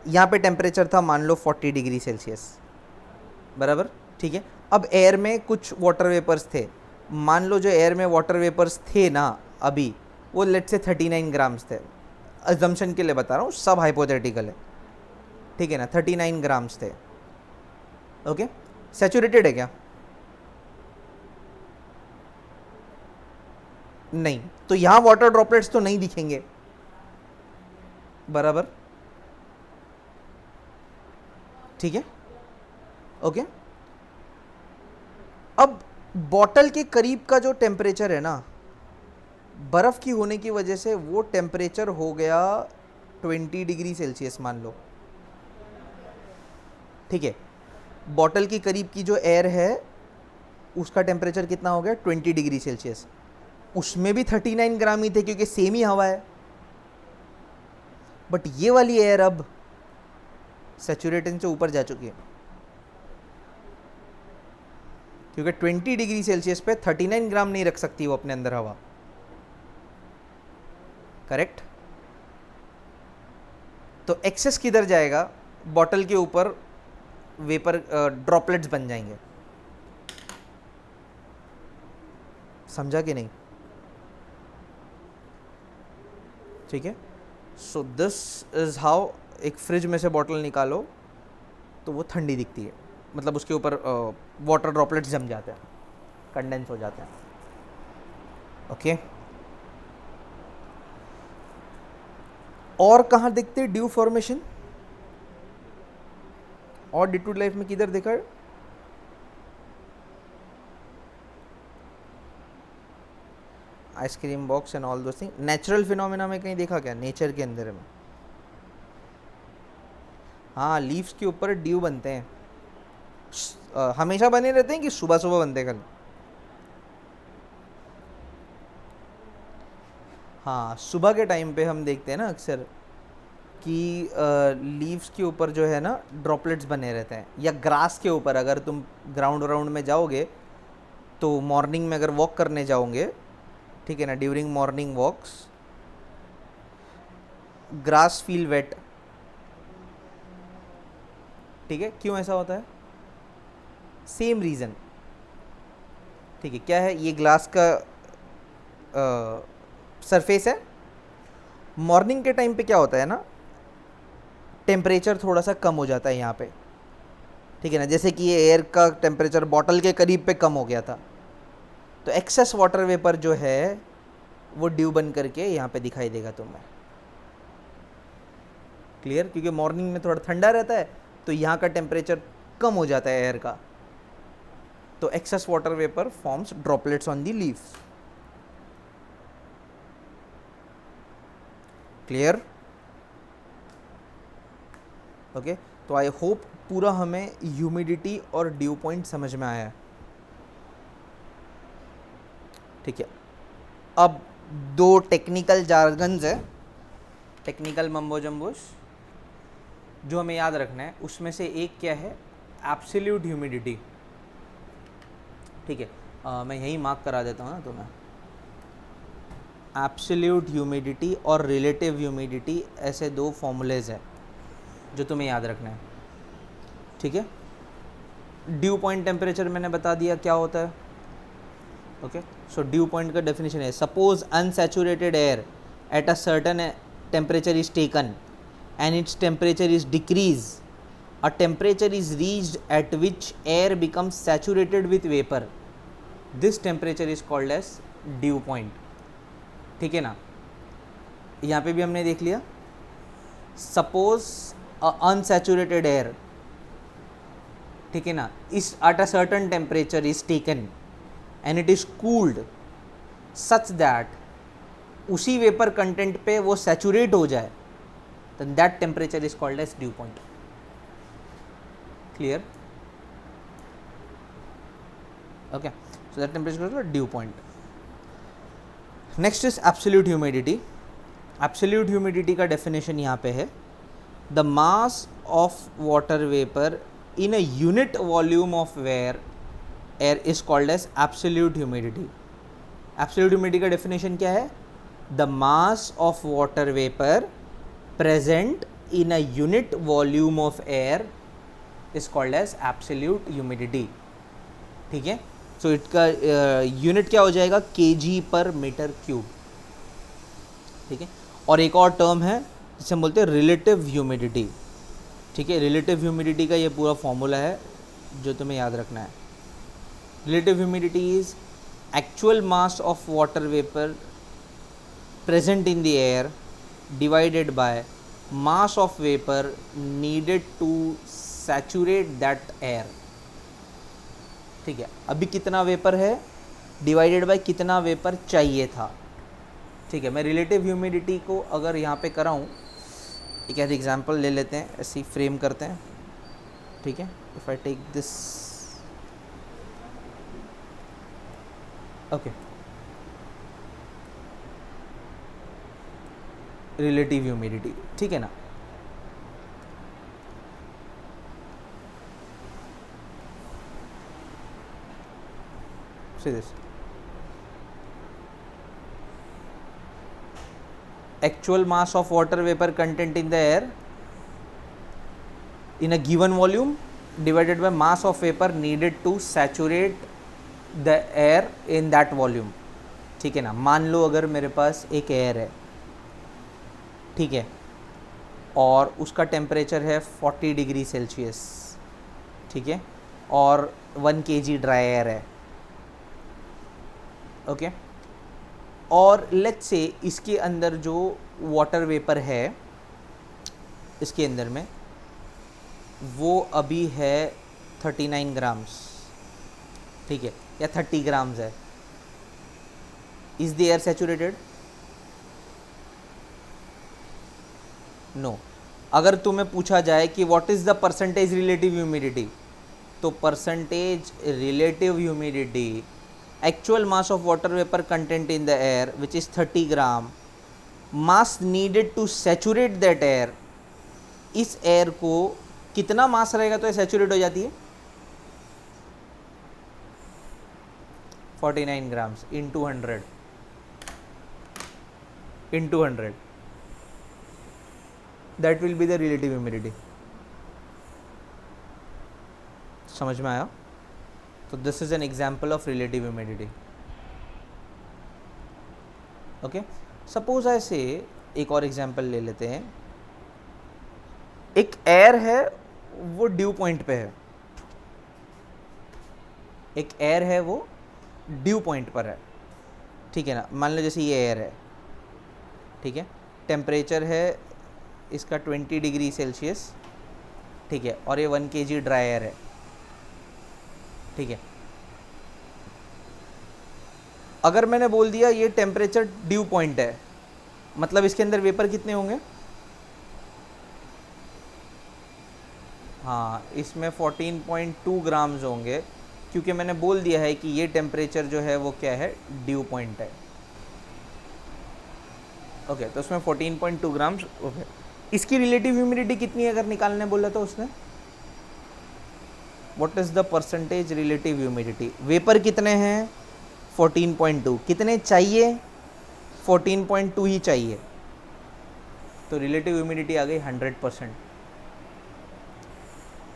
यहाँ पे टेम्परेचर था मान लो 40 डिग्री सेल्सियस, बराबर, ठीक है। अब एयर में कुछ वाटर वेपर्स थे, मान लो जो एयर में वाटर वेपर्स थे ना अभी, वो लेट से 39 ग्राम्स थे, अजम्पशन के लिए बता रहा हूँ, सब हाइपोथेटिकल है, ठीक है ना। 39 ग्राम्स थे, ओके। सैचुरेटेड है क्या? नहीं, तो यहाँ वाटर ड्रॉपलेट्स तो नहीं दिखेंगे, बराबर, ठीक है, ओके। अब बॉटल के करीब का जो टेम्परेचर है ना, बर्फ़ की होने की वजह से वो टेम्परेचर हो गया 20 डिग्री सेल्सियस मान लो, ठीक है। बॉटल के करीब की जो एयर है उसका टेम्परेचर कितना हो गया? 20 डिग्री सेल्सियस। उसमें भी 39 ग्राम ही थे क्योंकि सेम ही हवा है, बट ये वाली एयर अब सैचुरेशन से ऊपर जा चुकी है, क्योंकि 20 डिग्री सेल्सियस पे 39 ग्राम नहीं रख सकती वो अपने अंदर हवा, करेक्ट। तो एक्सेस किधर जाएगा? बॉटल के ऊपर वेपर ड्रॉपलेट्स बन जाएंगे। समझा कि नहीं? ठीक है। सो दिस इज़ हाउ एक फ्रिज में से बॉटल निकालो तो वो ठंडी दिखती है, मतलब उसके ऊपर वाटर ड्रॉपलेट्स जम जाते हैं, कंडेंस हो जाते हैं, ओके। और कहाँ दिखते हैं ड्यू फॉर्मेशन? और डे टू लाइफ में किधर देखा? Ice cream box and all those thing. Natural phenomena में कहीं देखा क्या? नेचर के अंदर में, हाँ, लीव्स के ऊपर ड्यू बनते हैं। हमेशा बने रहते हैं कि सुबह सुबह बनते हैं? कल, हाँ, सुबह के टाइम पे हम देखते हैं ना अक्सर कि लीव्स के ऊपर जो है ना ड्रॉपलेट्स बने रहते हैं, या ग्रास के ऊपर। अगर तुम ग्राउंड राउंड में जाओगे तो मॉर्निंग में अगर वॉक करने जाओगे, ठीक है ना, during morning walks grass feel wet, ठीक है। क्यों ऐसा होता है? सेम रीज़न, ठीक है। क्या है? ये ग्लास का सरफेस है। मॉर्निंग के टाइम पे क्या होता है ना, टेम्परेचर थोड़ा सा कम हो जाता है यहाँ पे, ठीक है ना। जैसे कि ये एयर का टेम्परेचर बॉटल के करीब पे कम हो गया था, तो एक्सेस वाटर वेपर जो है वो ड्यू बन करके यहाँ पे दिखाई देगा तुम्हें, क्लियर। क्योंकि मॉर्निंग में थोड़ा ठंडा रहता है तो यहाँ का टेम्परेचर कम हो जाता है एयर का, तो excess water vapour forms droplets on the leaves, clear, okay. तो आई होप पूरा हमें ह्यूमिडिटी और ड्यू पॉइंट समझ में आया है, ठीक है। अब दो टेक्निकल जार्गन्स है, टेक्निकल मम्बो जम्बोस जो हमें याद रखना है। उसमें से एक क्या है, एब्सोल्यूट ह्यूमिडिटी। ठीक है, मैं यही मार्क करा देता हूँ ना तुम्हें। एब्सोल्यूट ह्यूमिडिटी और रिलेटिव ह्यूमिडिटी ऐसे दो फॉर्मूलेज हैं जो तुम्हें याद रखना है। ठीक है, ड्यू पॉइंट टेम्परेचर मैंने बता दिया क्या होता है। ओके, सो ड्यू पॉइंट का डेफिनेशन है, suppose unsaturated air at a certain temperature is taken and its temperature is decrease, a temperature is reached at which air becomes saturated with vapor, this temperature is called as dew point। ठीक है ना, यहाँ पे भी हमने देख लिया, suppose unsaturated air, ठीक है ना, इस at a certain temperature is taken and it is cooled such that उसी वेपर कंटेंट पे वो सैचुरेट हो जाए, then that temperature is called as dew point। Clear? Okay, so that temperature is called dew point। Next is absolute humidity। absolute humidity का definition यहाँ पे है, the mass of water vapor in a unit volume of air is called as absolute humidity। absolute humidity का definition क्या है, the mass of water vapor present in a unit volume of air is called as absolute humidity। ठीक है, सो इसका unit क्या हो जाएगा, kg पर मीटर क्यूब। ठीक है, और एक और टर्म है जिसे हम बोलते हैं रिलेटिव ह्यूमिडिटी। ठीक है, रिलेटिव ह्यूमिडिटी का ये पूरा फॉर्मूला है जो तुम्हें याद रखना है। Relative humidity is actual mass of water vapour present in the air divided by mass of vapor needed to saturate that air। ठीक है, अभी कितना वेपर है डिवाइडेड बाय कितना वेपर चाहिए था। ठीक है, मैं रिलेटिव ह्यूमिडिटी को अगर यहाँ पे कराऊँ, एक ऐसे एग्जांपल ले लेते हैं, ऐसे ही फ्रेम करते हैं। ठीक है, if I take this, okay, relative humidity. ठीक है ना, this actual mass of water vapor content in the air in a given volume divided by mass of vapor needed to saturate the air in that volume। ठीक है ना, मान लो अगर मेरे पास एक एयर है, ठीक है, और उसका टेम्परेचर है 40 डिग्री सेल्सियस, ठीक है, और 1 kg ड्राई एयर है। ओके, और लेट्स से इसके अंदर जो वाटर वेपर है इसके अंदर में वो अभी है 39 ग्राम्स, ठीक है, या 30 ग्राम्स है। Is the air saturated? No. अगर तुम्हें पूछा जाए कि what is the percentage relative humidity, तो percentage relative humidity actual mass of water vapour content in the air which is 30 gram, mass needed to saturate that air. इस air को कितना मास रहेगा तो ये सैचुरेट हो जाती है? 49 grams into 100 into 100, that will be the relative humidity. समझ में आया? तो this is an example of relative humidity. Okay, suppose ऐसे एक और एग्जाम्पल ले लेते हैं। एक एयर है वो ड्यू पॉइंट पे है, एक एयर है वो ड्यू पॉइंट पर है, ठीक है ना। मान लो जैसे ये एयर है, ठीक है, टेम्परेचर है इसका 20 डिग्री सेल्सियस, ठीक है, और ये 1 kg ड्राई एयर है, ठीक है। अगर मैंने बोल दिया ये टेम्परेचर ड्यू पॉइंट है, मतलब इसके अंदर वेपर कितने होंगे? हाँ, इसमें 14.2 ग्राम्स होंगे, क्योंकि मैंने बोल दिया है कि ये टेम्परेचर जो है वो क्या है, ड्यू पॉइंट है। ओके, तो उसमें 14.2 ग्राम्स। ओके, इसकी रिलेटिव ह्यूमिडिटी कितनी है अगर निकालने बोला तो उसने? What is the percentage relative humidity? Vapour कितने हैं? 14.2। कितने चाहिए? 14.2 ही चाहिए, तो रिलेटिव ह्यूमिडिटी आ गई 100%।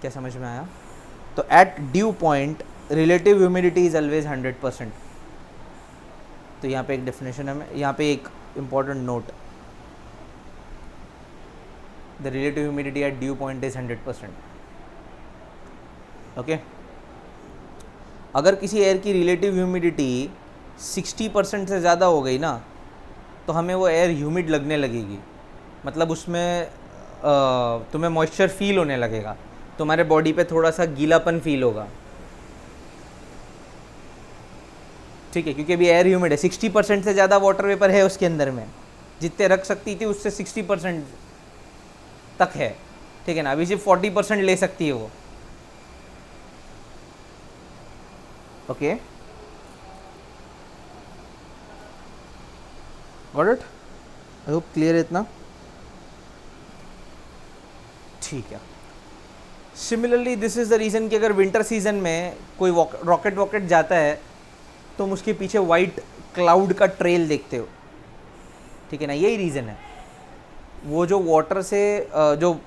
क्या समझ में आया? तो at dew point relative humidity is always 100%। तो यहाँ पे एक डेफिनेशन है, यहाँ पे एक important note, the relative humidity at dew point is 100%। Okay, अगर किसी एयर की रिलेटिव ह्यूमिडिटी 60% से ज़्यादा हो गई ना, तो हमें वो एयर ह्यूमिड लगने लगेगी, मतलब उसमें तुम्हें मॉइस्चर फील होने लगेगा, तुम्हारे बॉडी पे थोड़ा सा गीलापन फील होगा, ठीक है, क्योंकि अभी एयर ह्यूमिड है, 60% से ज़्यादा वाटर वेपर है उसके अंदर में, जितने रख सकती थी उससे 60% तक है, ठीक है ना, अभी सिर्फ 40% ले सकती है वो। Okay, got it? I hope clear है इतना। ठीक है, similarly this is the reason कि अगर विंटर सीजन में कोई रॉकेट वॉकेट जाता है तो तुम उसके पीछे वाइट क्लाउड का ट्रेल देखते हो, ठीक है ना, यही रीज़न है। वो जो वाटर से जो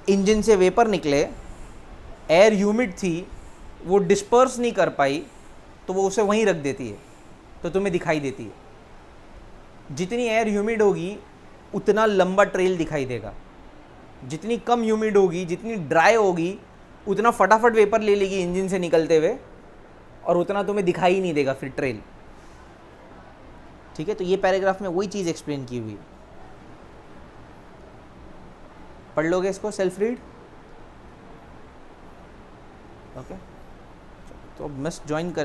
इंजन से वेपर निकले, एयर ह्यूमिड थी, वो डिस्पर्स नहीं कर पाई, तो वो उसे वहीं रख देती है, तो तुम्हें दिखाई देती है। जितनी एयर ह्यूमिड होगी उतना लंबा ट्रेल दिखाई देगा, जितनी कम ह्यूमिड होगी, जितनी ड्राई होगी, उतना फटाफट वेपर ले लेगी इंजन से निकलते हुए, और उतना तुम्हें दिखाई ही नहीं देगा फिर ट्रेल, ठीक है। तो ये पैराग्राफ में वही चीज़ एक्सप्लेन की हुई, पढ़ लोगे इसको, सेल्फ रीड। ओके, तो अब मस्ट ज्वाइन कर